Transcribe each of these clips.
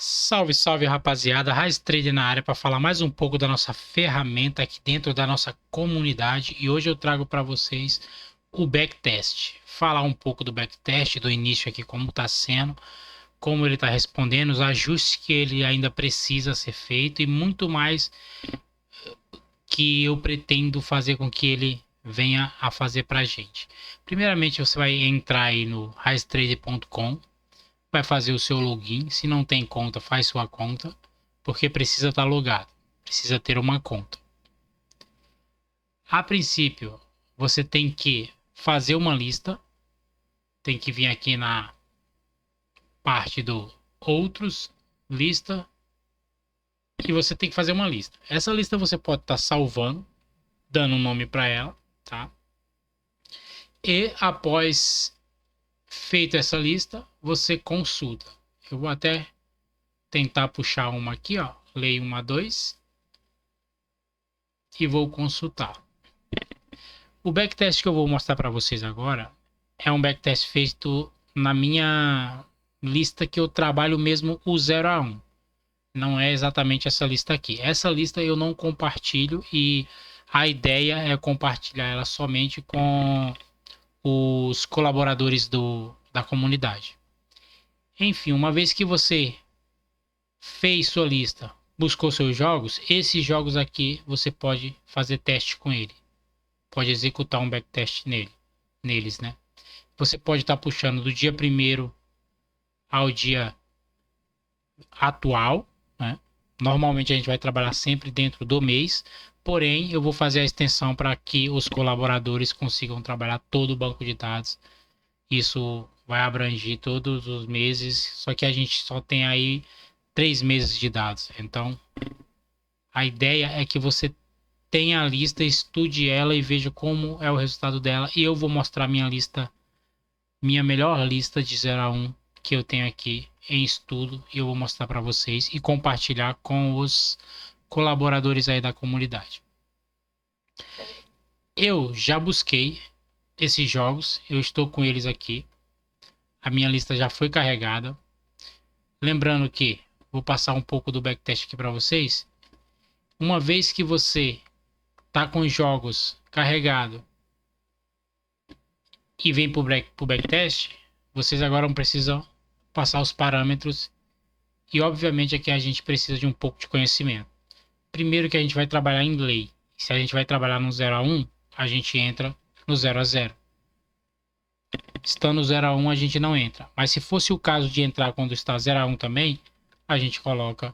Salve, salve rapaziada, Raiz Trader na área para falar mais um pouco da nossa ferramenta aqui dentro da nossa comunidade e hoje eu trago para vocês o backtest. Falar um pouco do backtest, do início aqui, como está sendo, como ele está respondendo, os ajustes que ele ainda precisa ser feito e muito mais que eu pretendo fazer com que ele venha a fazer para a gente. Primeiramente você vai entrar aí no raiztrader.com, vai fazer o seu login. Se não tem conta, faz sua conta, porque precisa estar logado, precisa ter uma conta. A princípio, você tem que fazer uma lista, tem que vir aqui na parte do outros, lista, e você tem que fazer uma lista. Essa lista você pode estar salvando, dando um nome para ela, tá? E após feita essa lista, você consulta. Eu vou até tentar puxar uma aqui, ó, lei 1 a 2 e vou consultar. O backtest que eu vou mostrar para vocês agora é um backtest feito na minha lista que eu trabalho mesmo o 0 a 1. Não é exatamente essa lista aqui. Essa lista eu não compartilho e a ideia é compartilhar ela somente com os colaboradores da comunidade. Enfim, uma vez que você fez sua lista, buscou seus jogos, esses jogos aqui você pode fazer teste com ele. Pode executar um backtest neles, né? Você pode estar puxando do dia 1º ao dia atual, né? Normalmente a gente vai trabalhar sempre dentro do mês, porém eu vou fazer a extensão para que os colaboradores consigam trabalhar todo o banco de dados. Isso vai abranger todos os meses, só que a gente só tem aí 3 meses de dados. Então a ideia é que você tenha a lista, estude ela e veja como é o resultado dela. E eu vou mostrar minha lista, minha melhor lista de 0 a 1 que eu tenho aqui em estudo, e eu vou mostrar para vocês e compartilhar com os colaboradores aí da comunidade. Eu já busquei esses jogos, eu estou com eles aqui. A minha lista já foi carregada. Lembrando que vou passar um pouco do backtest aqui para vocês. Uma vez que você tá com os jogos carregados e vem para o backtest, vocês agora precisam passar os parâmetros e obviamente aqui a gente precisa de um pouco de conhecimento. Primeiro que a gente vai trabalhar em lei. Se a gente vai trabalhar no 0 a 1, a gente entra no 0 a 0. Estando no 0 a 1 a gente não entra. Mas se fosse o caso de entrar quando está 0 a 1 também, a gente coloca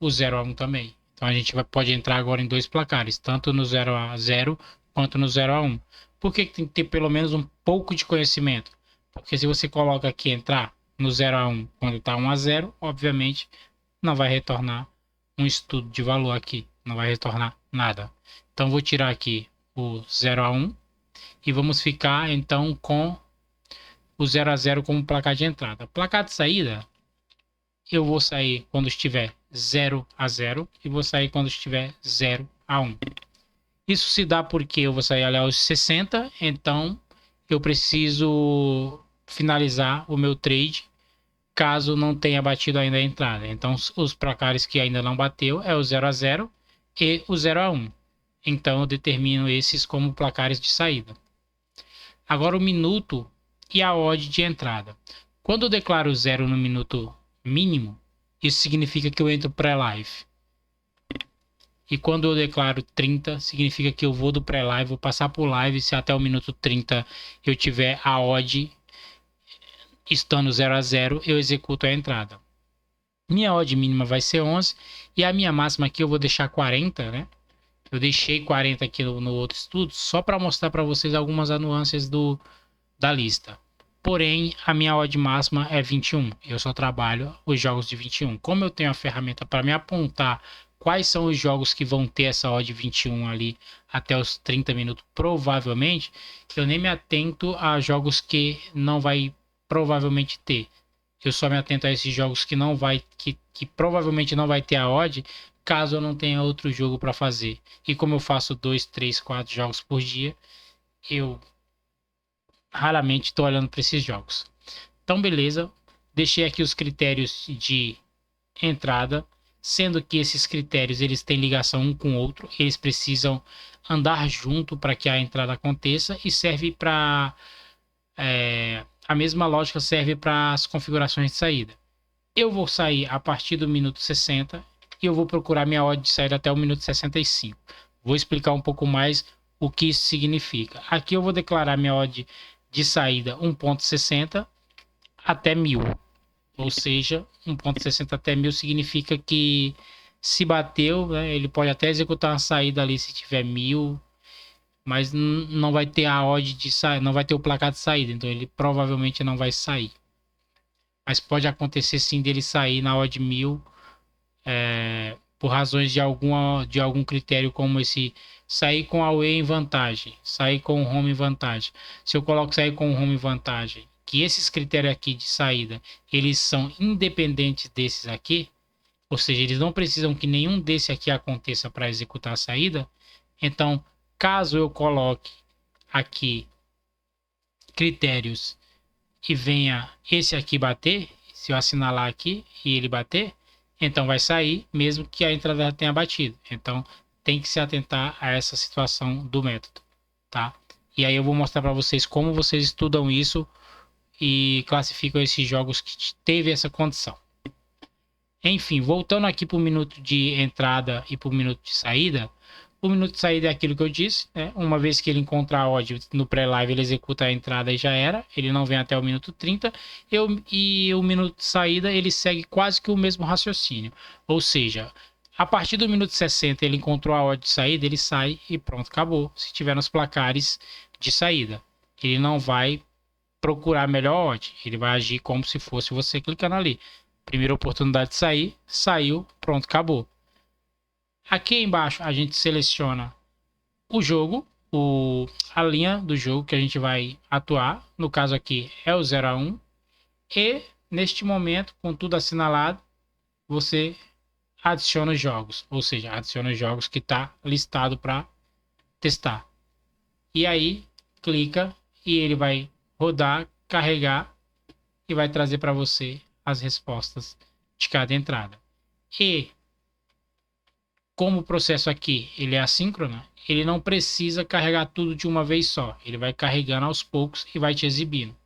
o 0 a 1 também. Então a gente pode entrar agora em dois placares, tanto no 0 a 0 quanto no 0 a 1. Por que tem que ter pelo menos um pouco de conhecimento? Porque se você coloca aqui entrar no 0 a 1 quando está 1 a 0, obviamente não vai retornar um estudo de valor aqui, não vai retornar nada. Então vou tirar aqui o 0 a 1 e vamos ficar então com o 0 a 0 como placar de entrada. Placar de saída, eu vou sair quando estiver 0 a 0 e vou sair quando estiver 0 a 1. Isso se dá porque eu vou sair ali aos 60, então eu preciso finalizar o meu trade caso não tenha batido ainda a entrada. Então os placares que ainda não bateu é o 0 a 0 e o 0 a 1. Então eu determino esses como placares de saída. Agora o minuto e a odd de entrada. Quando eu declaro 0 no minuto mínimo, isso significa que eu entro pré-live. E quando eu declaro 30, significa que eu vou do pré-live, vou passar por live. Se até o minuto 30 eu tiver a odd estando 0 a 0, eu executo a entrada. Minha odd mínima vai ser 11 e a minha máxima aqui eu vou deixar 40, né? Eu deixei 40 aqui no outro estudo só para mostrar para vocês algumas nuances da lista. Porém, a minha odd máxima é 21. Eu só trabalho os jogos de 21. Como eu tenho a ferramenta para me apontar quais são os jogos que vão ter essa odd 21 ali até os 30 minutos, provavelmente, eu nem me atento a jogos que não vai provavelmente ter. Eu só me atento a esses jogos que não vai, que provavelmente não vai ter a odd, caso eu não tenha outro jogo para fazer. E como eu faço 2, 3, 4 jogos por dia, eu raramente estou olhando para esses jogos. Então, beleza. Deixei aqui os critérios de entrada, sendo que esses critérios eles têm ligação um com o outro, eles precisam andar junto para que a entrada aconteça e serve para a mesma lógica serve para as configurações de saída. Eu vou sair a partir do minuto 60 e eu vou procurar minha odd de saída até o minuto 65. Vou explicar um pouco mais o que isso significa. Aqui eu vou declarar minha odd de saída 1.60 até 1000. Ou seja, 1.60 até 1000 significa que se bateu, né, ele pode até executar uma saída ali se tiver 1000, mas não vai ter a odd de saída, não vai ter o placar de saída, então ele provavelmente não vai sair. Mas pode acontecer sim dele sair na odd 1000 por razões de algum critério, como esse sair com away em vantagem, sair com o home em vantagem. Se eu coloco sair com o home em vantagem, que esses critérios aqui de saída, eles são independentes desses aqui, ou seja, eles não precisam que nenhum desse aqui aconteça para executar a saída. Então, caso eu coloque aqui critérios e venha esse aqui bater, se eu assinalar aqui e ele bater, então vai sair, mesmo que a entrada tenha batido. Então, tem que se atentar a essa situação do método, tá? E aí eu vou mostrar para vocês como vocês estudam isso e classificam esses jogos que teve essa condição. Enfim, voltando aqui para o minuto de entrada e para o minuto de saída. O minuto de saída é aquilo que eu disse, né? Uma vez que ele encontrar a odd no pré-live, ele executa a entrada e já era. Ele não vem até o minuto 30. E o minuto de saída, ele segue quase que o mesmo raciocínio. Ou seja, a partir do minuto 60, ele encontrou a odd de saída, ele sai e pronto, acabou. Se tiver nos placares de saída. Ele não vai procurar a melhor odd. Ele vai agir como se fosse você clicando ali. Primeira oportunidade de sair, saiu, pronto, acabou. Aqui embaixo a gente seleciona o jogo, a linha do jogo que a gente vai atuar. No caso aqui é o 0 a 1. E neste momento, com tudo assinalado, você adiciona os jogos. Ou seja, adiciona os jogos que está listado para testar. E aí, clica e ele vai rodar, carregar e vai trazer para você as respostas de cada entrada. E como o processo aqui ele é assíncrono, ele não precisa carregar tudo de uma vez só. Ele vai carregando aos poucos e vai te exibindo.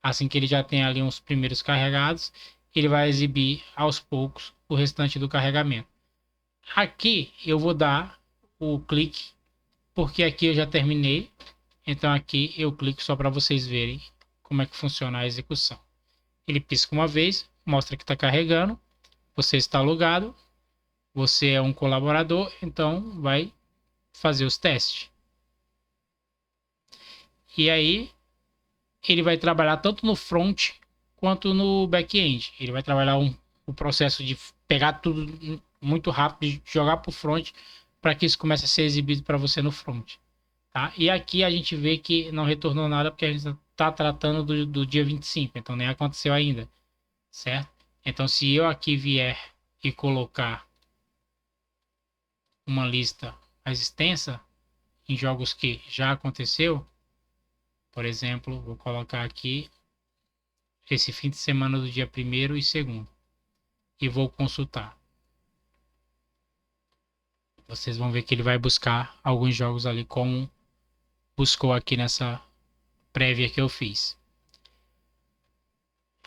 Assim que ele já tem ali uns primeiros carregados, ele vai exibir aos poucos o restante do carregamento. Aqui eu vou dar o clique, porque aqui eu já terminei. Então aqui eu clico só para vocês verem como é que funciona a execução. Ele pisca uma vez, mostra que está carregando. Você está logado. Você é um colaborador, então vai fazer os testes. E aí ele vai trabalhar tanto no front quanto no back-end. Ele vai trabalhar o processo de pegar tudo muito rápido, de jogar para o front, para que isso comece a ser exibido para você no front. Tá? E aqui a gente vê que não retornou nada, porque a gente está tratando do dia 25, então nem aconteceu ainda, certo? Então se eu aqui vier e colocar uma lista mais extensa em jogos que já aconteceu, por exemplo, vou colocar aqui esse fim de semana do dia 1º e 2º e vou consultar. Vocês vão ver que ele vai buscar alguns jogos ali, como buscou aqui nessa prévia que eu fiz.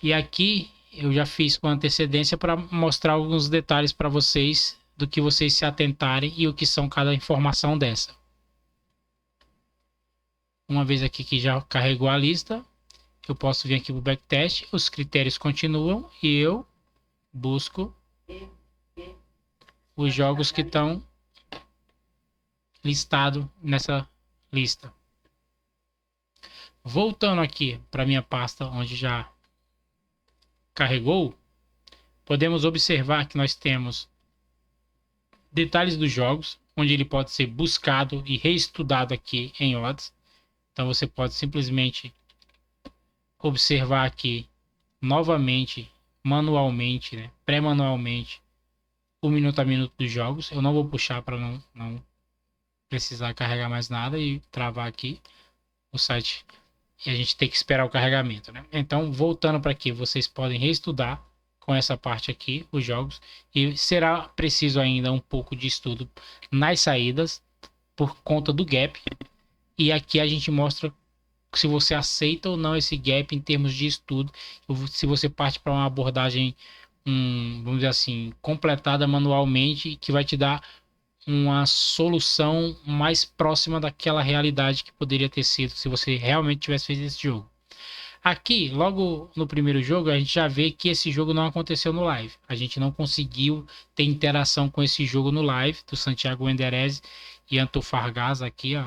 E aqui eu já fiz com antecedência para mostrar alguns detalhes para vocês, do que vocês se atentarem e o que são cada informação dessa. Uma vez aqui que já carregou a lista, eu posso vir aqui para o backtest, os critérios continuam e eu busco os jogos que estão listados nessa lista. Voltando aqui para minha pasta onde já carregou, podemos observar que nós temos detalhes dos jogos, onde ele pode ser buscado e reestudado aqui em odds. Então você pode simplesmente observar aqui novamente, manualmente, né, pré-manualmente, o minuto a minuto dos jogos. Eu não vou puxar para não precisar carregar mais nada e travar aqui o site e a gente tem que esperar o carregamento, né? Então, voltando para aqui, vocês podem reestudar com essa parte aqui, os jogos, e será preciso ainda um pouco de estudo nas saídas por conta do gap. E aqui a gente mostra se você aceita ou não esse gap em termos de estudo, se você parte para uma abordagem, vamos dizer assim, completada manualmente, que vai te dar uma solução mais próxima daquela realidade que poderia ter sido se você realmente tivesse feito esse jogo. Aqui, logo no primeiro jogo, a gente já vê que esse jogo não aconteceu no live. A gente não conseguiu ter interação com esse jogo no live do Santiago Wanderers e Antofagasta aqui, ó.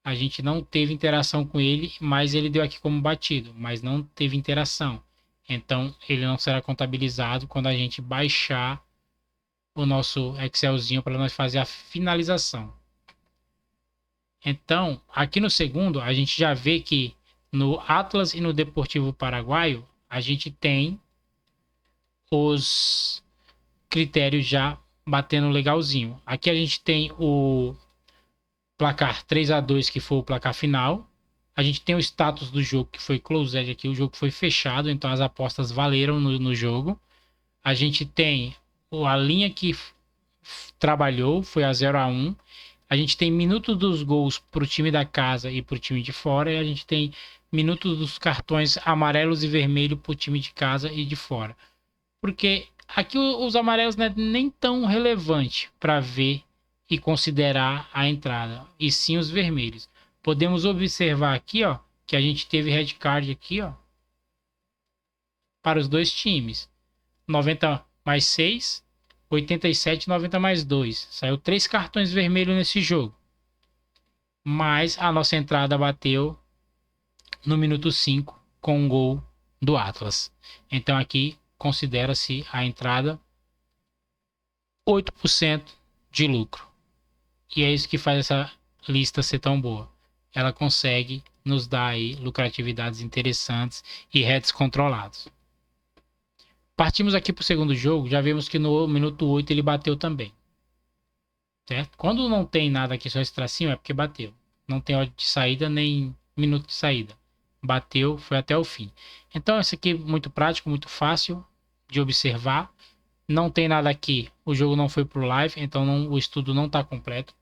A gente não teve interação com ele, mas ele deu aqui como batido, mas não teve interação. Então, ele não será contabilizado quando a gente baixar o nosso Excelzinho para nós fazer a finalização. Então, aqui no segundo, a gente já vê que no Atlas e no Deportivo Paraguaio, a gente tem os critérios já batendo legalzinho. Aqui a gente tem o placar 3-2, que foi o placar final. A gente tem o status do jogo, que foi closed aqui, o jogo foi fechado, então as apostas valeram no jogo. A gente tem a linha que trabalhou, foi a 0-1. A gente tem minutos dos gols para o time da casa e para o time de fora, e a gente tem minutos dos cartões amarelos e vermelhos para o time de casa e de fora. Porque aqui os amarelos não é nem tão relevante para ver e considerar a entrada, e sim os vermelhos. Podemos observar aqui, ó, que a gente teve red card aqui, ó, para os dois times. 90 mais 6, 87, 90 mais 2. Saiu 3 cartões vermelhos nesse jogo. Mas a nossa entrada bateu no minuto 5 com um gol do Atlas. Então aqui considera-se a entrada 8% de lucro. E é isso que faz essa lista ser tão boa. Ela consegue nos dar aí lucratividades interessantes e heads controlados. Partimos aqui para o segundo jogo, já vemos que no minuto 8 ele bateu também. Certo? Quando não tem nada aqui, só esse tracinho, é porque bateu. Não tem hora de saída nem minuto de saída. Bateu, foi até o fim. Então esse aqui é muito prático, muito fácil de observar. Não tem nada aqui, o jogo não foi para o live, então o estudo não está completo.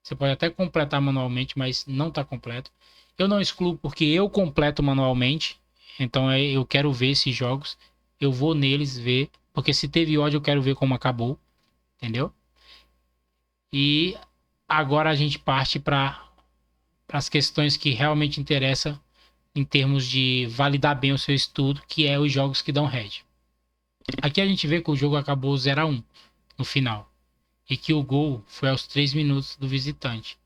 Você pode até completar manualmente, mas não está completo. Eu não excluo porque eu completo manualmente. Então eu quero ver esses jogos. Eu vou neles ver. Porque se teve ódio, eu quero ver como acabou. Entendeu? E agora a gente parte para as questões que realmente interessam em termos de validar bem o seu estudo, que é os jogos que dão head. Aqui a gente vê que o jogo acabou 0-1 no final. E que o gol foi aos 3 minutos do visitante.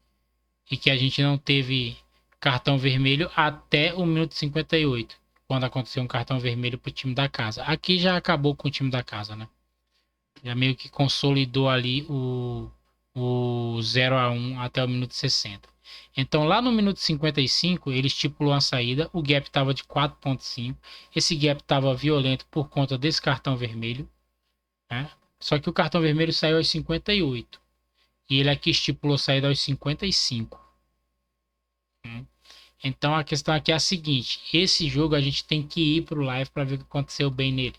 E que a gente não teve cartão vermelho até o minuto 58, quando aconteceu um cartão vermelho para o time da casa. Aqui já acabou com o time da casa, né? Já meio que consolidou ali o 0-1 até o minuto 60. Então lá no minuto 55 ele estipulou a saída, o gap estava de 4.5. Esse gap estava violento por conta desse cartão vermelho, né? Só que o cartão vermelho saiu aos 58. E ele aqui estipulou saída aos 55. Então a questão aqui é a seguinte. Esse jogo a gente tem que ir para o live para ver o que aconteceu bem nele.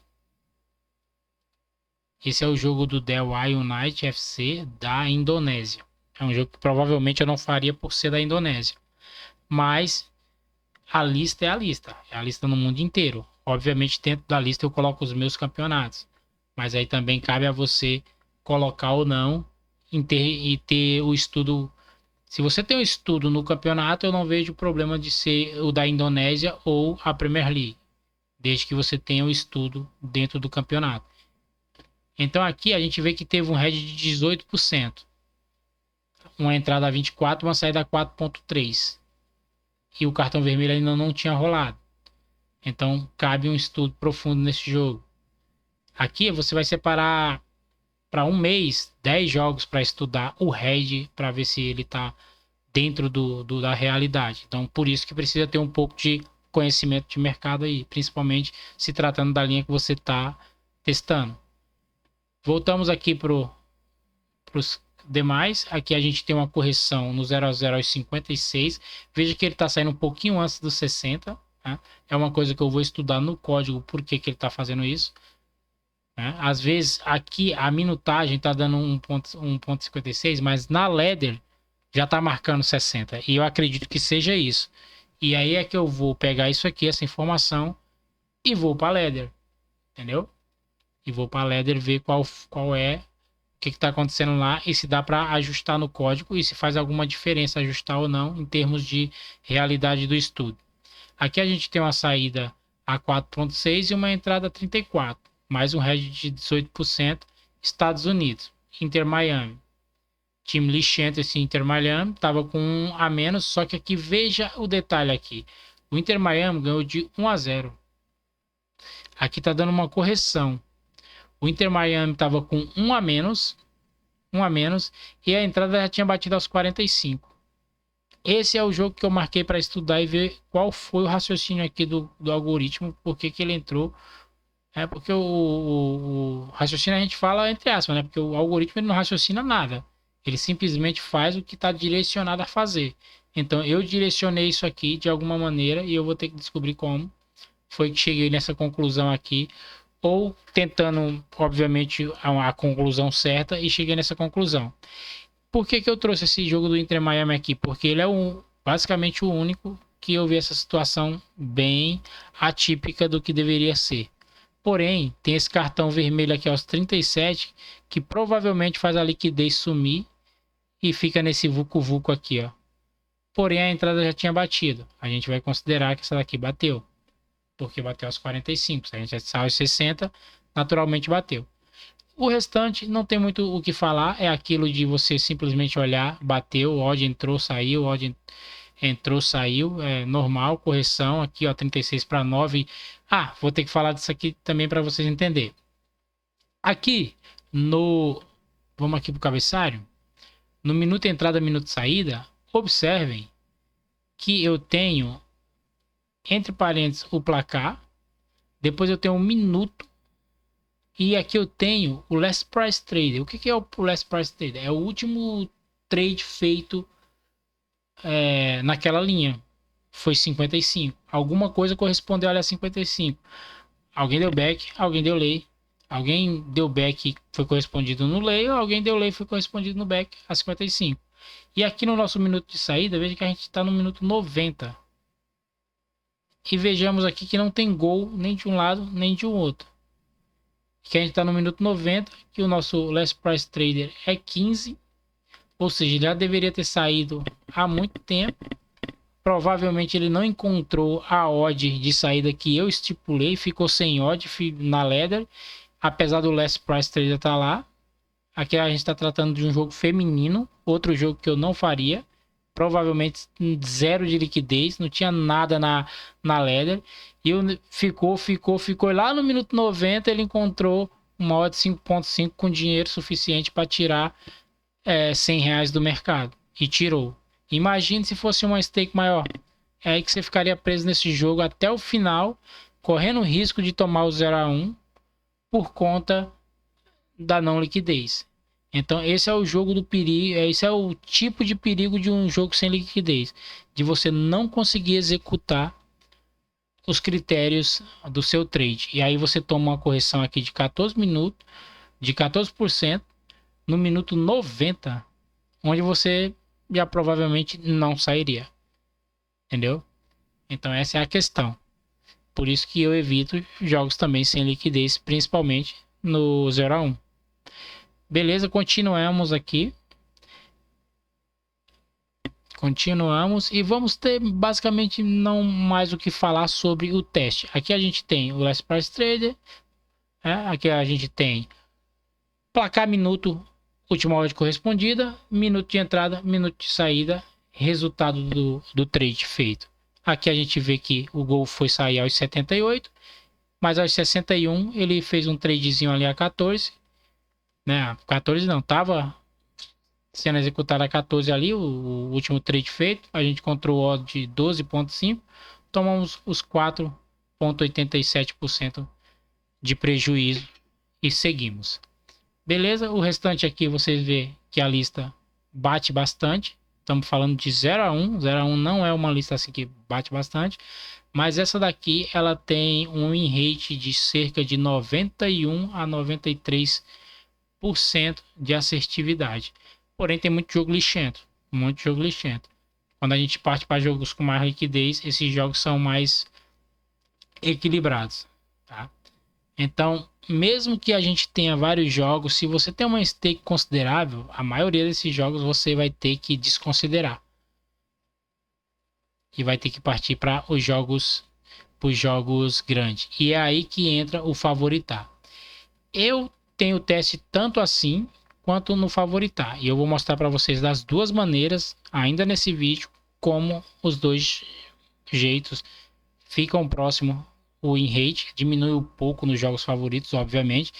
Esse é o jogo do Dewa United FC da Indonésia. É um jogo que provavelmente eu não faria por ser da Indonésia. Mas a lista é a lista. É a lista no mundo inteiro. Obviamente dentro da lista eu coloco os meus campeonatos. Mas aí também cabe a você colocar ou não e ter o estudo. Se você tem um estudo no campeonato, eu não vejo problema de ser o da Indonésia ou a Premier League. Desde que você tenha o estudo dentro do campeonato. Então aqui a gente vê que teve um head de 18%. Uma entrada a 24, uma saída a 4.3. E o cartão vermelho ainda não tinha rolado. Então cabe um estudo profundo nesse jogo. Aqui você vai separar para um mês 10 jogos para estudar o head, para ver se ele está dentro da realidade. Então por isso que precisa ter um pouco de conhecimento de mercado aí, principalmente se tratando da linha que você está testando. Voltamos aqui para os demais. Aqui a gente tem uma correção no 0-0 aos 56. Veja que ele está saindo um pouquinho antes dos 60. Né? É uma coisa que eu vou estudar no código por que ele está fazendo isso. né? Às vezes aqui a minutagem tá dando 1,56, mas na ladder já tá marcando 60. E eu acredito que seja isso. E aí é que eu vou pegar isso aqui, essa informação, e vou para ladder, entendeu? E vou para ladder ver qual é, o que está acontecendo lá e se dá para ajustar no código e se faz alguma diferença ajustar ou não em termos de realidade do estudo. Aqui a gente tem uma saída a 4,6 e uma entrada a 34, mais um hedge de 18%, Estados Unidos, Inter Miami. Time lixento esse Inter Miami, estava com 1 a menos, só que aqui veja o detalhe aqui. O Inter Miami ganhou de 1-0. Aqui está dando uma correção. O Inter Miami estava com 1 a menos, e a entrada já tinha batido aos 45. Esse é o jogo que eu marquei para estudar e ver qual foi o raciocínio aqui do algoritmo, por que ele entrou. É porque o raciocínio a gente fala entre aspas, né? Porque o algoritmo ele não raciocina nada. Ele simplesmente faz o que está direcionado a fazer. Então eu direcionei isso aqui de alguma maneira e eu vou ter que descobrir como foi que cheguei nessa conclusão aqui. Ou tentando, obviamente, a conclusão certa e cheguei nessa conclusão. Por que eu trouxe esse jogo do Inter Miami aqui? Porque ele é basicamente o único que eu vi essa situação bem atípica do que deveria ser. Porém, tem esse cartão vermelho aqui aos 37, que provavelmente faz a liquidez sumir e fica nesse vucu-vucu aqui, ó. Porém, a entrada já tinha batido. A gente vai considerar que essa daqui bateu, porque bateu aos 45. Se a gente saiu aos 60, naturalmente bateu. O restante não tem muito o que falar, é aquilo de você simplesmente olhar, bateu, odd entrou, saiu, odd entrou, saiu, é normal, correção aqui, ó, 36 para 9. Ah, vou ter que falar disso aqui também para vocês entenderem. Aqui vamos aqui pro cabeçalho, no minuto entrada, minuto saída, observem que eu tenho entre parênteses o placar, depois eu tenho um minuto e aqui eu tenho o Last Price Trader. O que é o Last Price Trader? É o último trade feito naquela linha. Foi 55. Alguma coisa correspondeu ali a 55. Alguém deu back, alguém deu lay. Alguém deu back e foi correspondido no lay, ou alguém deu lay e foi correspondido no back a 55. E aqui no nosso minuto de saída, veja que a gente está no minuto 90. E vejamos aqui que não tem gol nem de um lado nem de um outro. Que a gente está no minuto 90, que o nosso Last Price Trader é 15, ou seja, ele já deveria ter saído há muito tempo. Provavelmente ele não encontrou a odd de saída que eu estipulei, ficou sem odd na ladder, apesar do Last Price Trader estar lá. Aqui a gente está tratando de um jogo feminino, outro jogo que eu não faria. Provavelmente zero de liquidez, não tinha nada na ladder. E ficou. Lá no minuto 90 ele encontrou uma odd 5.5 com dinheiro suficiente para tirar R$100 do mercado. E tirou. Imagine se fosse uma stake maior. É aí que você ficaria preso nesse jogo até o final, correndo o risco de tomar o 0-1 por conta da não liquidez. Então esse é o jogo do perigo, esse é o tipo de perigo de um jogo sem liquidez, de você não conseguir executar os critérios do seu trade. E aí você toma uma correção aqui de 14 minutos, de 14% no minuto 90, onde você já provavelmente não sairia. Entendeu? Então essa é a questão. Por isso que eu evito jogos também sem liquidez, principalmente no 0-1. Beleza, continuamos aqui. Continuamos e vamos ter basicamente não mais o que falar sobre o teste. Aqui a gente tem o Last Price Trader. Aqui a gente tem placar minuto, última hora de correspondida, minuto de entrada, minuto de saída, resultado do trade feito. Aqui a gente vê que o gol foi sair aos 78, mas aos 61 ele fez um tradezinho ali a 14. 14 não, tava sendo executado a 14 ali, o último trade feito. A gente encontrou o odd de 12.5, tomamos os 4,87% de prejuízo e seguimos. Beleza, o restante aqui vocês vê que a lista bate bastante. Estamos falando de 0-1. 0-1 não é uma lista assim que bate bastante. Mas essa daqui, ela tem um win rate de cerca de 91 a 93% de assertividade. Porém, tem muito jogo lixento. Muito jogo lixento. Quando a gente parte para jogos com mais liquidez, esses jogos são mais equilibrados, tá? Então, mesmo que a gente tenha vários jogos, se você tem uma stake considerável, a maioria desses jogos você vai ter que desconsiderar. E vai ter que partir para os jogos grandes. E é aí que entra o favoritar. Eu tenho teste tanto assim quanto no favoritar. E eu vou mostrar para vocês das duas maneiras, ainda nesse vídeo, como os dois jeitos ficam próximo. O win rate diminui um pouco nos jogos favoritos, obviamente.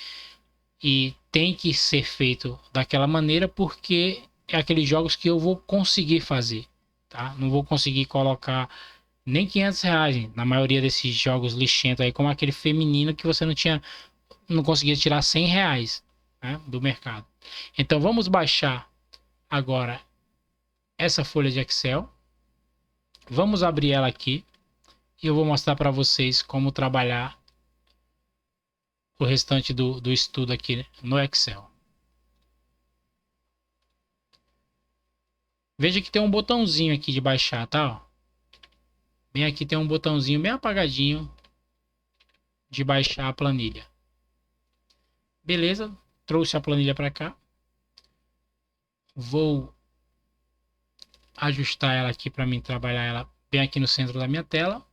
E tem que ser feito daquela maneira porque é aqueles jogos que eu vou conseguir fazer. Tá? Não vou conseguir colocar nem R$ 500 na maioria desses jogos lixentos aí, como aquele feminino que você não conseguia tirar R$ 100, né, do mercado. Então vamos baixar agora essa folha de Excel. Vamos abrir ela aqui e eu vou mostrar para vocês como trabalhar o restante do estudo aqui no Excel. Veja que tem um botãozinho aqui de baixar, tá? Ó. Bem aqui tem um botãozinho bem apagadinho de baixar a planilha. Beleza, trouxe a planilha para cá. Vou ajustar ela aqui para mim trabalhar ela bem aqui no centro da minha tela.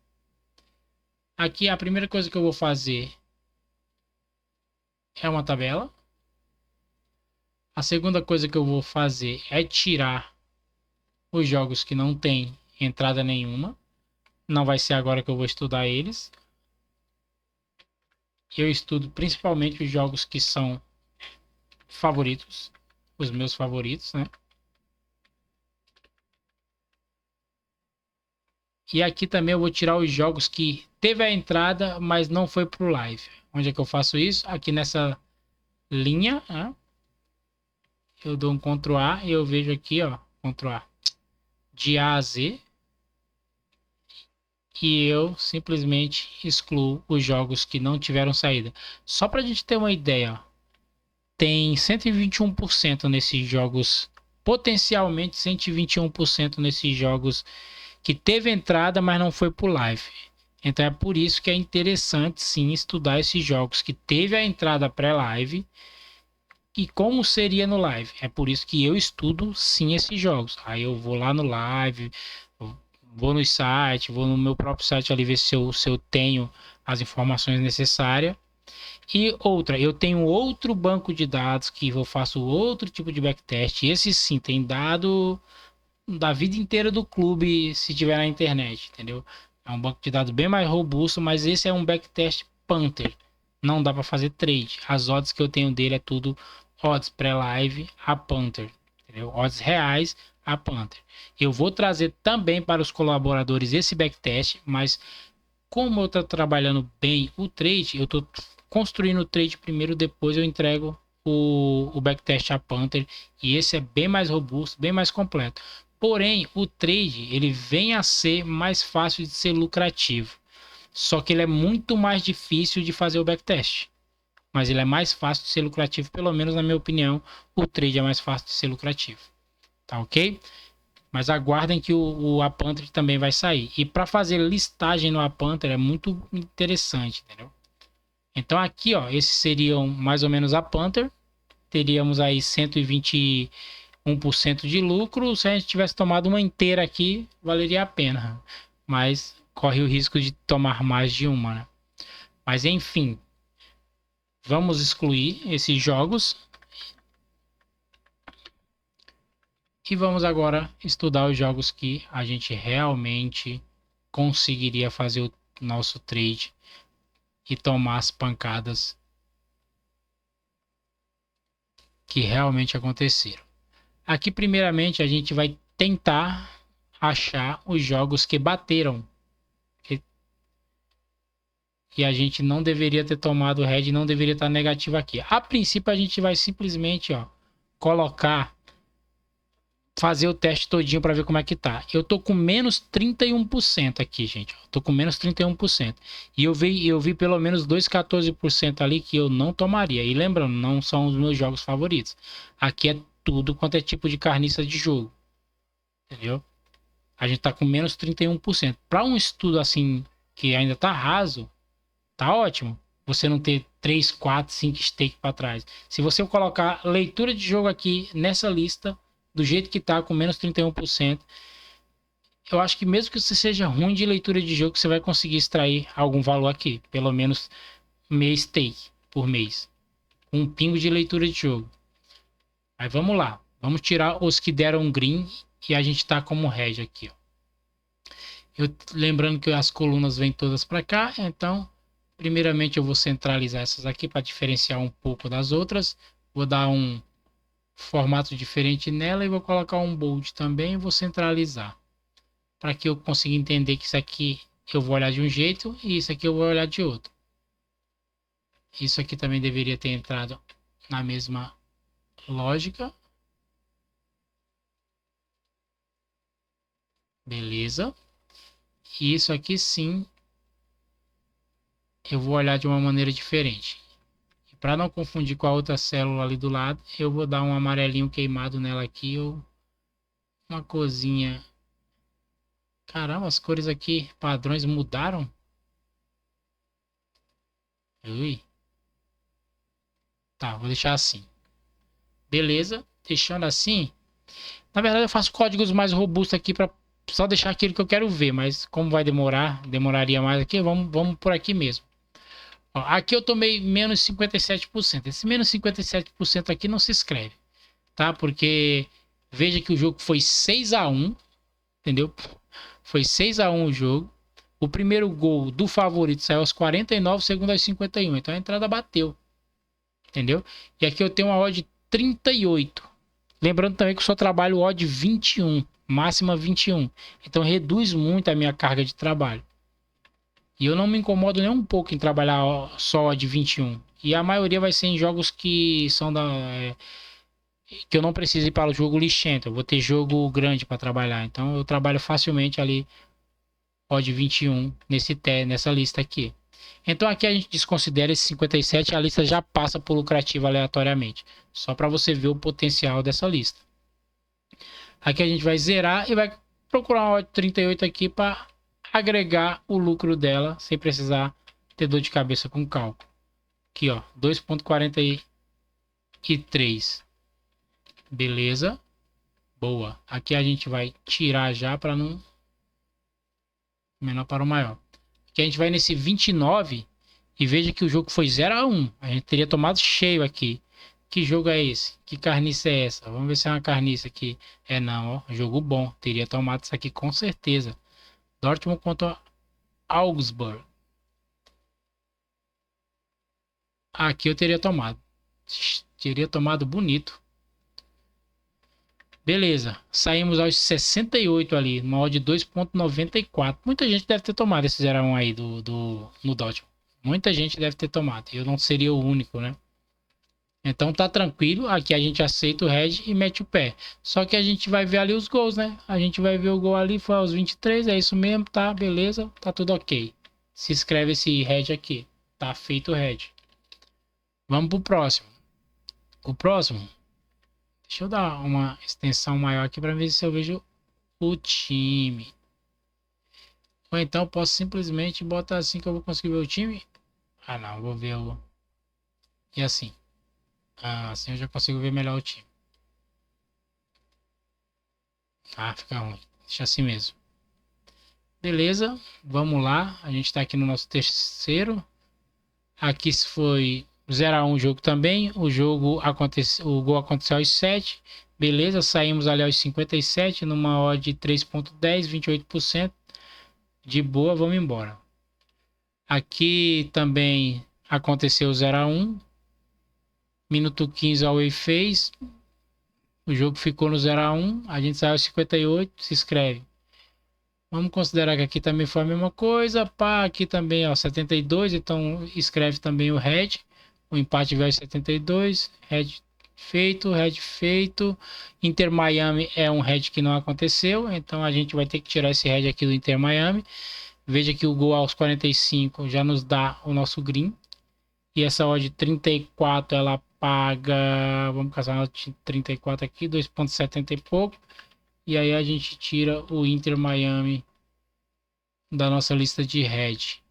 Aqui a primeira coisa que eu vou fazer é uma tabela. A segunda coisa que eu vou fazer é tirar os jogos que não tem entrada nenhuma. Não vai ser agora que eu vou estudar eles. Eu estudo principalmente os jogos que são favoritos, os meus favoritos, né? E aqui também eu vou tirar os jogos que teve a entrada, mas não foi pro live. Onde é que eu faço isso? Aqui nessa linha, né? Eu dou um Ctrl A e eu vejo aqui, ó, Ctrl A, de A a Z. E eu simplesmente excluo os jogos que não tiveram saída. Só para a gente ter uma ideia, ó, tem 121% nesses jogos, potencialmente 121% nesses jogos que teve entrada, mas não foi pro live. Então é por isso que é interessante sim estudar esses jogos que teve a entrada pré-live e como seria no live. É por isso que eu estudo sim esses jogos. Aí eu vou lá no live, vou no site, vou no meu próprio site ali ver se eu tenho as informações necessárias. E outra, eu tenho outro banco de dados que eu faço outro tipo de backtest. Esse sim tem dado da vida inteira do clube se tiver na internet, entendeu? É um banco de dados bem mais robusto, mas esse é um backtest Panther. Não dá para fazer trade. As odds que eu tenho dele é tudo odds pré-live a Panther, entendeu? Odds reais a Panther. Eu vou trazer também para os colaboradores esse backtest, mas como eu estou trabalhando bem o trade, eu estou construindo o trade primeiro, depois eu entrego o backtest a Panther, e esse é bem mais robusto, bem mais completo. Porém, o trade ele vem a ser mais fácil de ser lucrativo. Só que ele é muito mais difícil de fazer o backtest. Mas ele é mais fácil de ser lucrativo, pelo menos na minha opinião, o trade é mais fácil de ser lucrativo. Tá ok? Mas aguardem que o Apanther também vai sair. E para fazer listagem no Apanther é muito interessante, entendeu? Então aqui, ó, esses seriam mais ou menos a Panther. Teríamos aí 121% de lucro. Se a gente tivesse tomado uma inteira aqui, valeria a pena. Mas corre o risco de tomar mais de uma, né? Mas enfim, vamos excluir esses jogos. E vamos agora estudar os jogos que a gente realmente conseguiria fazer o nosso trade e tomar as pancadas que realmente aconteceram. Aqui, primeiramente, a gente vai tentar achar os jogos que bateram. E a gente não deveria ter tomado red, não deveria estar negativo aqui. A princípio, a gente vai simplesmente, ó, colocar fazer o teste todinho para ver como é que tá. Eu tô com menos 31% aqui, gente. Eu tô com menos 31%. E eu vi pelo menos 2,14% ali que eu não tomaria. E lembrando, não são os meus jogos favoritos. Aqui é tudo quanto é tipo de carniça de jogo. Entendeu? A gente tá com menos 31%. Para um estudo assim, que ainda tá raso, tá ótimo. Você não ter 3, 4, 5 stake para trás. Se você colocar leitura de jogo aqui nessa lista, do jeito que tá, com menos 31%, eu acho que mesmo que você seja ruim de leitura de jogo, você vai conseguir extrair algum valor aqui. Pelo menos meio stake por mês. Um pingo de leitura de jogo. Aí vamos lá. Vamos tirar os que deram green e a gente tá como red aqui, ó. Lembrando que as colunas vêm todas para cá, então primeiramente eu vou centralizar essas aqui para diferenciar um pouco das outras. Vou dar um formato diferente nela e vou colocar um bold também e vou centralizar. Para que eu consiga entender que isso aqui eu vou olhar de um jeito e isso aqui eu vou olhar de outro. Isso aqui também deveria ter entrado na mesma lógica. Beleza. E isso aqui sim eu vou olhar de uma maneira diferente. Para não confundir com a outra célula ali do lado, eu vou dar um amarelinho queimado nela aqui, ou uma corzinha. Caramba, as cores aqui, padrões mudaram? Ui. Tá, vou deixar assim. Beleza, deixando assim. Na verdade eu faço códigos mais robustos aqui para só deixar aquilo que eu quero ver, mas como vai demorar, demoraria mais aqui, vamos por aqui mesmo. Ó, aqui eu tomei menos 57%. Esse menos 57% aqui não se escreve, tá? Porque veja que o jogo foi 6-1, entendeu? Foi 6-1 o jogo. O primeiro gol do favorito saiu aos 49, o segundo aos 51. Então a entrada bateu, entendeu? E aqui eu tenho uma odd 38. Lembrando também que eu só trabalho odd 21, máxima 21. Então reduz muito a minha carga de trabalho. E eu não me incomodo nem um pouco em trabalhar só odd 21. E a maioria vai ser em jogos que são que eu não preciso ir para o jogo lixento. Eu vou ter jogo grande para trabalhar. Então eu trabalho facilmente ali odd 21 nessa lista aqui. Então aqui a gente desconsidera esse 57 e a lista já passa por lucrativo aleatoriamente. Só para você ver o potencial dessa lista. Aqui a gente vai zerar e vai procurar uma odd 38 aqui para agregar o lucro dela sem precisar ter dor de cabeça com cálculo. Aqui ó, 2,43. Beleza. Boa. Aqui a gente vai tirar já para não menor para o maior. Aqui a gente vai nesse 29 e veja que o jogo foi 0-1. A gente teria tomado cheio aqui. Que jogo é esse? Que carniça é essa? Vamos ver se é uma carniça aqui. É não, ó. Jogo bom. Teria tomado isso aqui com certeza. Dortmund contra Augsburg. Aqui eu teria tomado. Teria tomado bonito. Beleza. Saímos aos 68 ali. Uma odd de 2,94. Muita gente deve ter tomado esse 0-1 aí no Dortmund. Muita gente deve ter tomado. Eu não seria o único, né? Então tá tranquilo. Aqui a gente aceita o head e mete o pé. Só que a gente vai ver ali os gols, né? A gente vai ver o gol ali. Foi aos 23. É isso mesmo. Tá, beleza. Tá tudo ok. Se escreve esse head aqui. Tá feito o head. Vamos pro próximo. O próximo. Deixa eu dar uma extensão maior aqui para ver se eu vejo o time. Ou então eu posso simplesmente botar assim que eu vou conseguir ver o time. Ah não, vou ver o... E assim. Ah, assim eu já consigo ver melhor o time. Ah, fica ruim. Deixa assim mesmo. Beleza, vamos lá. A gente está aqui no nosso terceiro. Aqui foi 0-1 o jogo também. O gol aconteceu aos 7. Beleza, saímos ali aos 57 numa odd de 3,10, 28%. De boa, vamos embora. Aqui também aconteceu 0-1. Minuto 15 a Away fez. O jogo ficou no 0-1. A gente saiu aos 58. Se inscreve. Vamos considerar que aqui também foi a mesma coisa. Pá, aqui também, ó, 72. Então escreve também o head. O empate veio aos 72. Head Feito, head feito. Inter Miami é um head que não aconteceu, então a gente vai ter que tirar esse head aqui do Inter Miami. Veja que o gol aos 45 já nos dá o nosso green. E essa odd 34 ela paga, vamos caçar uma 34 aqui, 2,70 e pouco. E aí a gente tira o Inter Miami da nossa lista de head.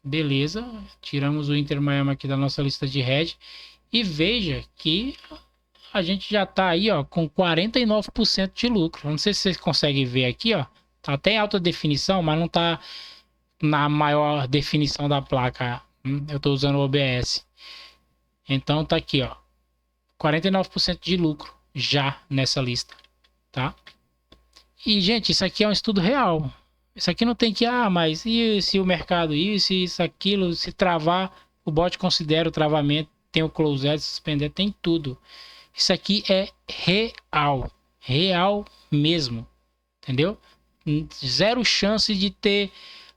Beleza, tiramos o Inter Miami aqui da nossa lista de head. E veja que a gente já tá aí, ó, com 49% de lucro. Não sei se vocês conseguem ver aqui, ó. Tá até em alta definição, mas não tá na maior definição da placa. Eu tô usando o OBS. Então tá aqui, ó. 49% de lucro já nessa lista, tá? E, gente, isso aqui é um estudo real. Isso aqui não tem que, mas e se o mercado isso, aquilo, se travar, o bot considera o travamento, tem o closeado, suspender, tem tudo. Isso aqui é real. Real mesmo. Entendeu? Zero chance de ter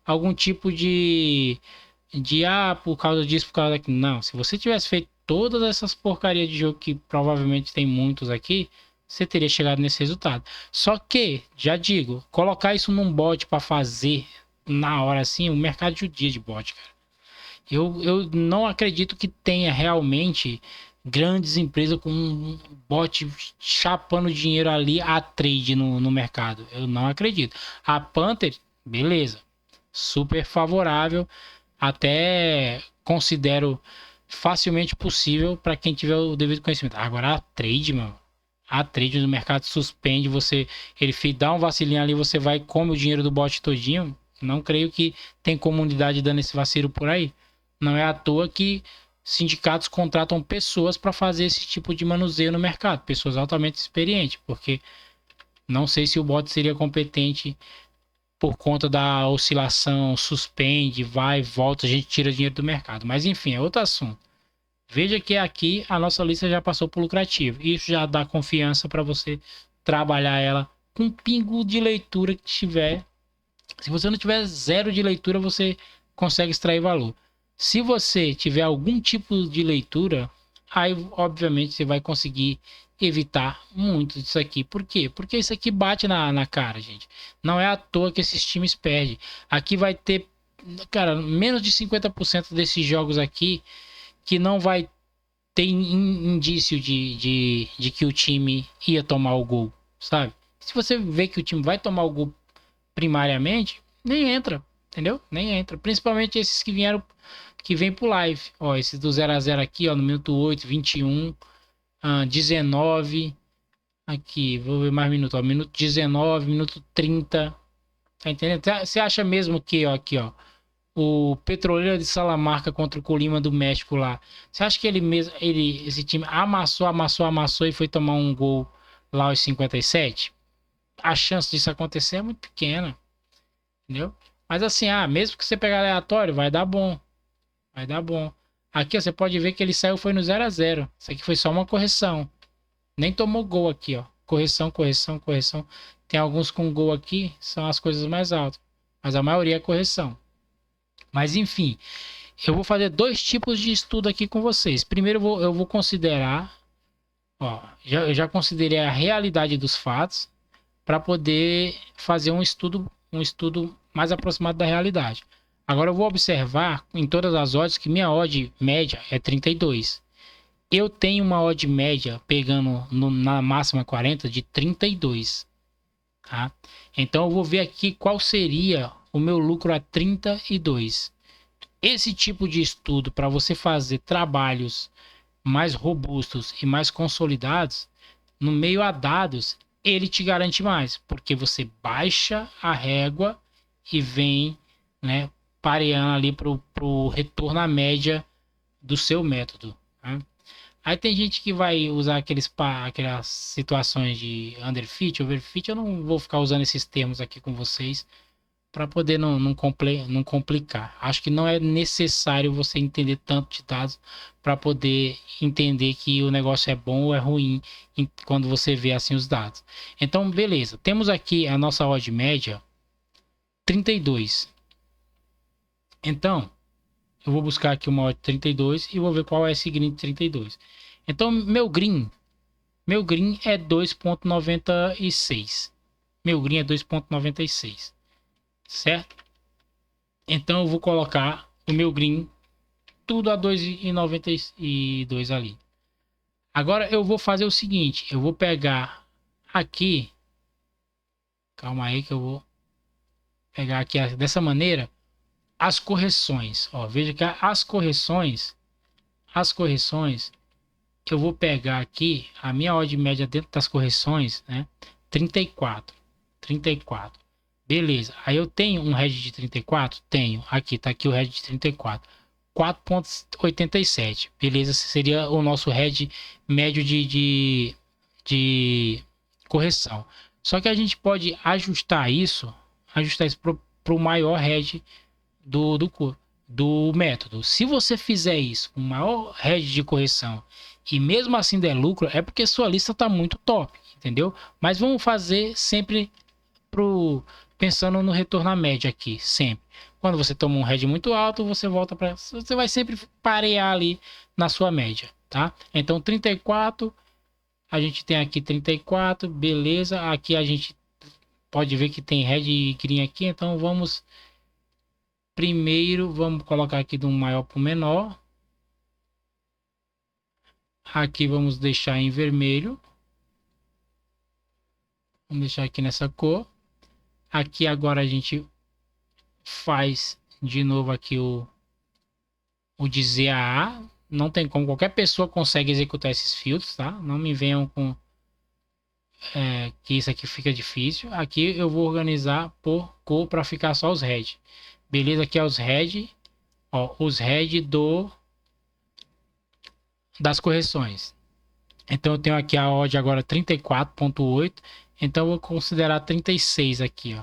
algum tipo de por causa disso, por causa daquilo. Não, se você tivesse feito todas essas porcarias de jogo que provavelmente tem muitos aqui, você teria chegado nesse resultado. Só que, já digo, colocar isso num bot para fazer na hora assim, o mercado judia de bot, cara. Eu não acredito que tenha realmente grandes empresas com um bot chapando dinheiro ali a trade no mercado. Eu não acredito. A Panther, beleza. Super favorável. Até considero facilmente possível para quem tiver o devido conhecimento. Agora a trade, mano. A trade no mercado suspende você. Ele dá um vacilinho ali, você vai e come o dinheiro do bot todinho. Não creio que tem comunidade dando esse vacilo por aí. Não é à toa que sindicatos contratam pessoas para fazer esse tipo de manuseio no mercado, pessoas altamente experientes, porque não sei se o bot seria competente por conta da oscilação, suspende, vai, volta, a gente tira dinheiro do mercado. Mas enfim, é outro assunto. Veja que aqui a nossa lista já passou por lucrativo. Isso já dá confiança para você trabalhar ela com um pingo de leitura que tiver. Se você não tiver zero de leitura, você consegue extrair valor. Se você tiver algum tipo de leitura, aí obviamente você vai conseguir evitar muito disso aqui. Por quê? Porque isso aqui bate na cara, gente. Não é à toa que esses times perdem. Aqui vai ter, cara, menos de 50% desses jogos aqui que não vai ter indício de que o time ia tomar o gol, sabe? Se você vê que o time vai tomar o gol primariamente, nem entra, entendeu? Nem entra. Principalmente esses que vieram, que vem pro live. Ó, esses do 0 a 0 aqui, ó, no minuto 8, 21, 19. Aqui, vou ver mais minutos, ó, minuto 19, minuto 30. Tá entendendo? Você acha mesmo que, ó, aqui, ó, o Petroleiro de Salamanca contra o Colima do México lá. Você acha que ele mesmo, esse time amassou e foi tomar um gol lá aos 57? A chance disso acontecer é muito pequena, entendeu? Mas assim, mesmo que você pegar aleatório, vai dar bom. Vai dar bom. Aqui ó, você pode ver que ele saiu foi no 0 a 0. Isso aqui foi só uma correção. Nem tomou gol aqui, ó. Correção, correção, correção. Tem alguns com gol aqui, são as coisas mais altas. Mas a maioria é correção. Mas enfim, eu vou fazer dois tipos de estudo aqui com vocês. Primeiro eu vou considerar, ó, eu já considerei a realidade dos fatos para poder fazer um estudo mais aproximado da realidade. Agora eu vou observar em todas as odds que minha odd média é 32. Eu tenho uma odd média pegando na máxima 40 de 32, tá? Então eu vou ver aqui qual seria o meu lucro a 32. Esse tipo de estudo para você fazer trabalhos mais robustos e mais consolidados no meio a dados, ele te garante mais, porque você baixa a régua e vem, né, pareando ali pro retorno à média do seu método, tá? Aí tem gente que vai usar aquelas situações de underfit, overfit. Eu não vou ficar usando esses termos aqui com vocês para poder não complicar. Acho que não é necessário você entender tanto de dados para poder entender que o negócio é bom ou é ruim quando você vê assim os dados. Então, beleza. Temos aqui a nossa odd média 32. Então, Eu vou buscar aqui uma odd de 32 e vou ver qual é esse green de 32. Então, meu green é 2,96. Meu green é 2,96, certo? Então eu vou colocar o meu green tudo a 2,92 ali. Agora eu vou fazer o seguinte, eu vou pegar aqui, calma aí que eu vou pegar aqui dessa maneira as correções. Ó, veja que as correções, eu vou pegar aqui a minha odd média dentro das correções, né? 34, 34. Beleza. Aí eu tenho um hedge de 34? Tenho. Aqui, tá aqui o hedge de 34. 4,87. Beleza, esse seria o nosso hedge médio de correção. Só que a gente pode ajustar isso para o maior hedge do, do, do método. Se você fizer isso com o maior hedge de correção e mesmo assim der lucro, é porque sua lista está muito top, entendeu? Mas vamos fazer sempre pensando no retorno à média aqui, sempre. Quando você toma um hedge muito alto, você vai sempre parear ali na sua média, tá? Então 34, a gente tem aqui 34, beleza? Aqui a gente pode ver que tem hedge green aqui, então vamos colocar aqui do maior para o menor. Aqui vamos deixar em vermelho. Vamos deixar aqui nessa cor. Aqui agora a gente faz de novo aqui o dizer a. Não tem como, qualquer pessoa consegue executar esses filtros, tá? Não me venham com que isso aqui fica difícil. Aqui eu vou organizar por cor para ficar só os red. Beleza, aqui é os red. Ó, os red das correções. Então eu tenho aqui a odd agora 34,8. Então eu vou considerar 36 aqui, ó.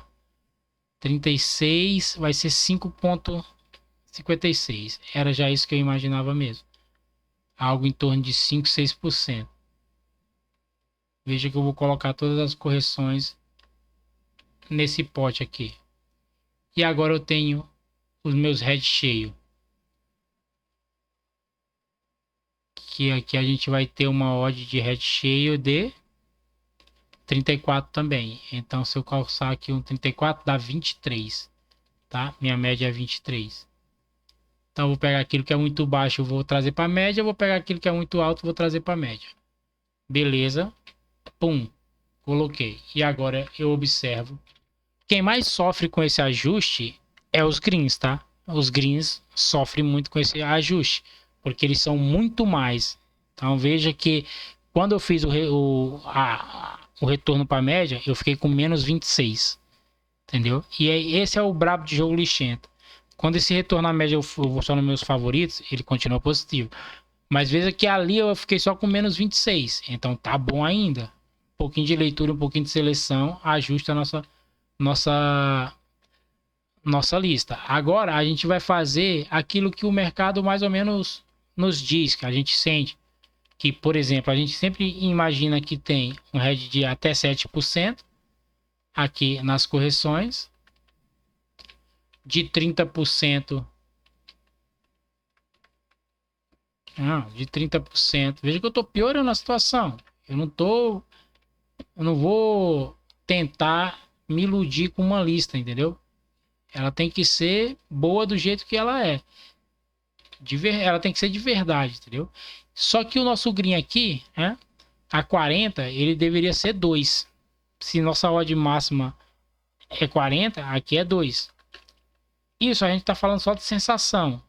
36 vai ser 5,56. Era já isso que eu imaginava mesmo. Algo em torno de 5, 6%. Veja que eu vou colocar todas as correções nesse pote aqui. E agora eu tenho os meus heads cheios. Que aqui a gente vai ter uma odd de head cheio de 34 também. Então se eu calçar aqui um 34 dá 23, tá? Minha média é 23. Então eu vou pegar aquilo que é muito baixo, eu vou trazer para média, eu vou pegar aquilo que é muito alto, vou trazer para média. Beleza? Pum, coloquei. E agora eu observo. Quem mais sofre com esse ajuste é os greens, tá? Os greens sofrem muito com esse ajuste, porque eles são muito mais. Então veja que quando eu fiz o retorno para média, eu fiquei com menos 26. Entendeu? E esse é o brabo de jogo lixento. Quando esse retorno à média eu vou só nos meus favoritos, ele continua positivo. Mas veja que ali eu fiquei só com menos 26. Então tá bom ainda. Um pouquinho de leitura, um pouquinho de seleção ajusta a nossa lista. Agora a gente vai fazer aquilo que o mercado mais ou menos nos diz, que a gente sente. Que, por exemplo, a gente sempre imagina que tem um hedge de até 7% aqui nas correções, de 30%. De 30%. Veja que eu estou piorando a situação. Eu não vou tentar me iludir com uma lista, entendeu? Ela tem que ser boa do jeito que ela é. Ela tem que ser de verdade, entendeu? Só que o nosso green aqui, né, a 40, ele deveria ser 2. Se nossa odd máxima é 40, aqui é 2. Isso a gente está falando só de sensação.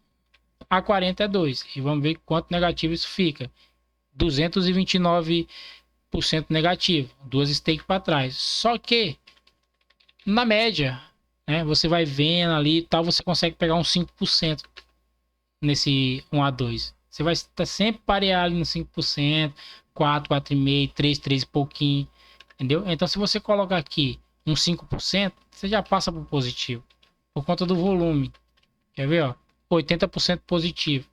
A 40 é 2. E vamos ver quanto negativo isso fica. 229% negativo. 2 stakes para trás. Só que, na média, né, você vai vendo ali e tal, você consegue pegar uns 5% nesse 1 a 2. Você vai estar sempre parear ali no 5%, 4, 4,5%, 3, 3 e pouquinho. Entendeu? Então, se você colocar aqui uns 5%, você já passa para o positivo. Por conta do volume. Quer ver, ó? 80% positivo.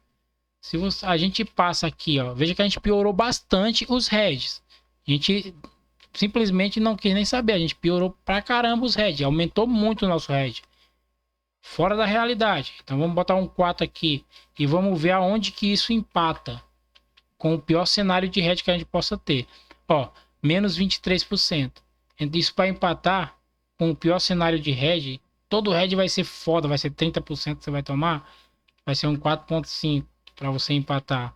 Se a gente passa aqui, ó, veja que a gente piorou bastante os hedges. A gente simplesmente não quis nem saber. A gente piorou pra caramba os hedges. Aumentou muito o nosso hedge. fora da realidade. Então vamos botar um 4 aqui e vamos ver aonde que isso empata com o pior cenário de hedge que a gente possa ter. Ó, menos 23%. Então, isso para empatar com o pior cenário de hedge, todo hedge vai ser foda, vai ser 30% que você vai tomar, vai ser um 4,5 para você empatar.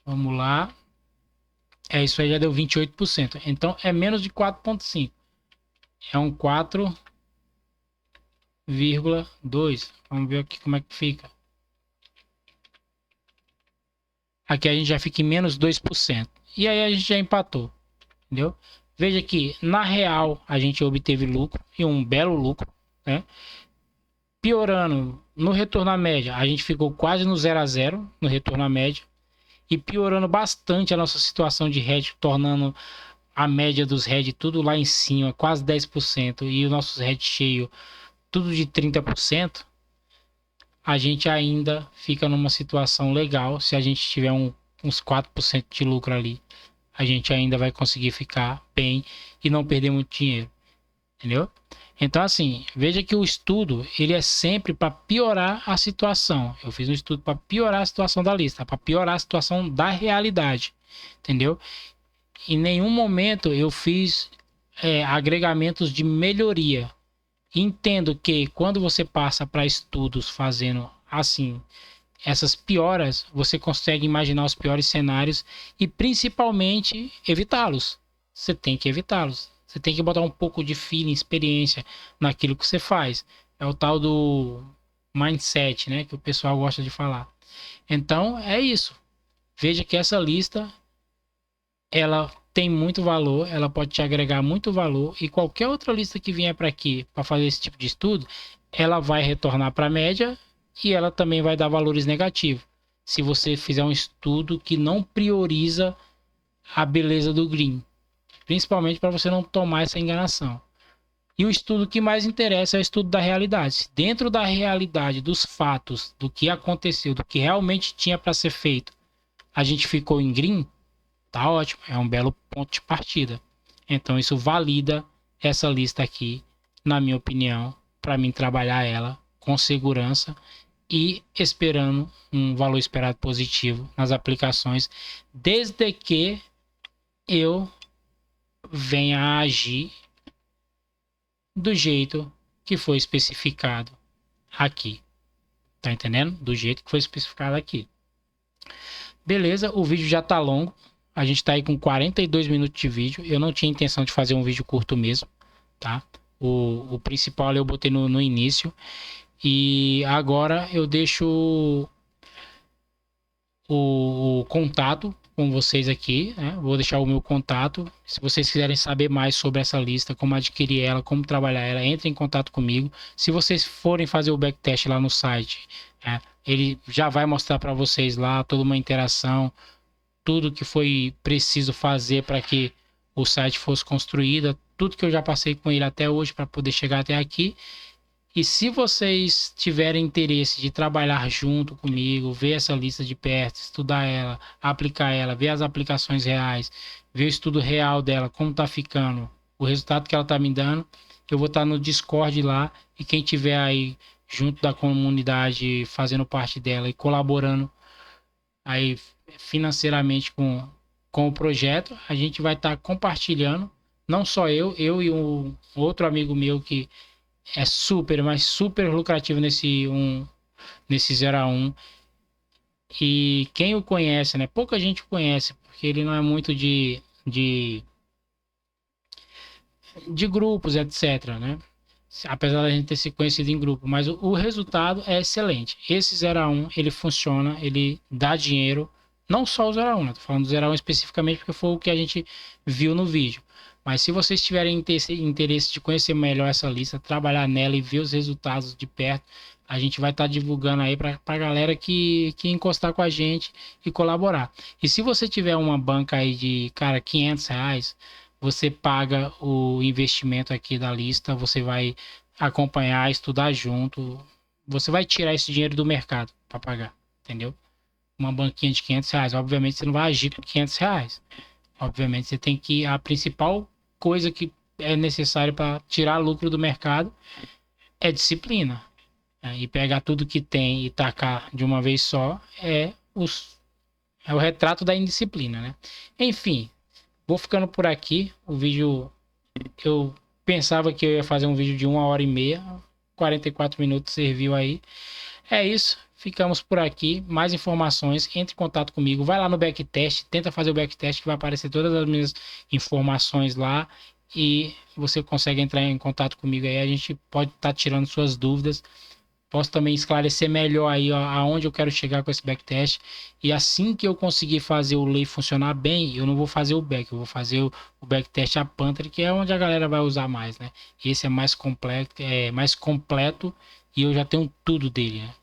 Vamos lá. É, isso aí já deu 28%. Então é menos de 4,5. É um 4,2. Vamos ver aqui como é que fica. Aqui a gente já fica em menos 2%. E aí a gente já empatou. Entendeu? Veja que na real a gente obteve lucro e um belo lucro, né? Piorando no retorno à média, a gente ficou quase no 0 a 0 no retorno à média e piorando bastante a nossa situação de hedge, tornando a média dos hedge tudo lá em cima, quase 10% e o nosso hedge cheio tudo de 30%. A gente ainda fica numa situação legal. Se a gente tiver uns 4% de lucro ali, a gente ainda vai conseguir ficar bem e não perder muito dinheiro, entendeu? Então, assim, veja que o estudo, ele é sempre para piorar a situação. Eu fiz um estudo para piorar a situação da lista, para piorar a situação da realidade, entendeu? Em nenhum momento eu fiz agregamentos de melhoria. Entendo que quando você passa para estudos fazendo assim, essas pioras, você consegue imaginar os piores cenários e principalmente evitá-los. Você tem que evitá-los. Você tem que botar um pouco de feeling, experiência naquilo que você faz. É o tal do mindset, né, que o pessoal gosta de falar. Então, é isso. Veja que essa lista ela tem muito valor, ela pode te agregar muito valor e qualquer outra lista que vier para aqui para fazer esse tipo de estudo, ela vai retornar para a média e ela também vai dar valores negativos. Se você fizer um estudo que não prioriza a beleza do green, principalmente para você não tomar essa enganação. E o estudo que mais interessa é o estudo da realidade. Dentro da realidade, dos fatos, do que aconteceu, do que realmente tinha para ser feito, a gente ficou em green, tá ótimo, é um belo ponto de partida. Então isso valida essa lista aqui, na minha opinião, para mim trabalhar ela com segurança e esperando um valor esperado positivo nas aplicações, desde que eu venha a agir do jeito que foi especificado aqui. Tá entendendo? Do jeito que foi especificado aqui. Beleza, o vídeo já tá longo. A gente tá aí com 42 minutos de vídeo. Eu não tinha intenção de fazer um vídeo curto mesmo, tá? O principal eu botei no início. E agora eu deixo o contato com vocês aqui, né? Vou deixar o meu contato. Se vocês quiserem saber mais sobre essa lista, como adquirir ela, como trabalhar ela, entre em contato comigo. Se vocês forem fazer o backtest lá no site, ele já vai mostrar para vocês lá toda uma interação, tudo que foi preciso fazer para que o site fosse construído, tudo que eu já passei com ele até hoje para poder chegar até aqui. E se vocês tiverem interesse de trabalhar junto comigo, ver essa lista de perto, estudar ela, aplicar ela, ver as aplicações reais, ver o estudo real dela, como tá ficando, o resultado que ela tá me dando, eu vou estar no Discord lá e quem tiver aí junto da comunidade, fazendo parte dela e colaborando aí financeiramente com o projeto, a gente vai estar compartilhando, não só eu e um outro amigo meu que é super, mas super lucrativo nesse 0 a 1. E quem o conhece, né? Pouca gente conhece, porque ele não é muito de grupos, etc, né? Apesar da gente ter se conhecido em grupo, mas o resultado é excelente. Esse 0 a 1, ele funciona, ele dá dinheiro, não só o 0 a 1, né? Tô falando do 0 a 1 especificamente porque foi o que a gente viu no vídeo. Mas se vocês tiverem interesse de conhecer melhor essa lista, trabalhar nela e ver os resultados de perto, a gente vai estar divulgando aí para a galera que encostar com a gente e colaborar. E se você tiver uma banca aí de, cara, R$ 500, você paga o investimento aqui da lista, você vai acompanhar, estudar junto, você vai tirar esse dinheiro do mercado para pagar, entendeu? Uma banquinha de R$ 500, obviamente você não vai agir com R$ 500. Obviamente você tem que, a principal coisa que é necessária para tirar lucro do mercado é disciplina. E pegar tudo que tem e tacar de uma vez só é o retrato da indisciplina, né? Enfim, vou ficando por aqui. O vídeo, eu pensava que eu ia fazer um vídeo de 1h30, 44 minutos serviu aí. É isso, ficamos por aqui. Mais informações, entre em contato comigo. Vai lá no backtest, tenta fazer o backtest que vai aparecer todas as minhas informações lá. E você consegue entrar em contato comigo aí. A gente pode estar tirando suas dúvidas. Posso também esclarecer melhor aí ó, aonde eu quero chegar com esse backtest. E assim que eu conseguir fazer o lay funcionar bem, eu não vou fazer o back, eu vou fazer o backtest a Panther, que é onde a galera vai usar mais, né? Esse é mais completo e eu já tenho tudo dele, né?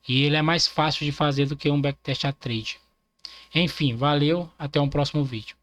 E ele é mais fácil de fazer do que um backtest a trade. Enfim, valeu, até um próximo vídeo.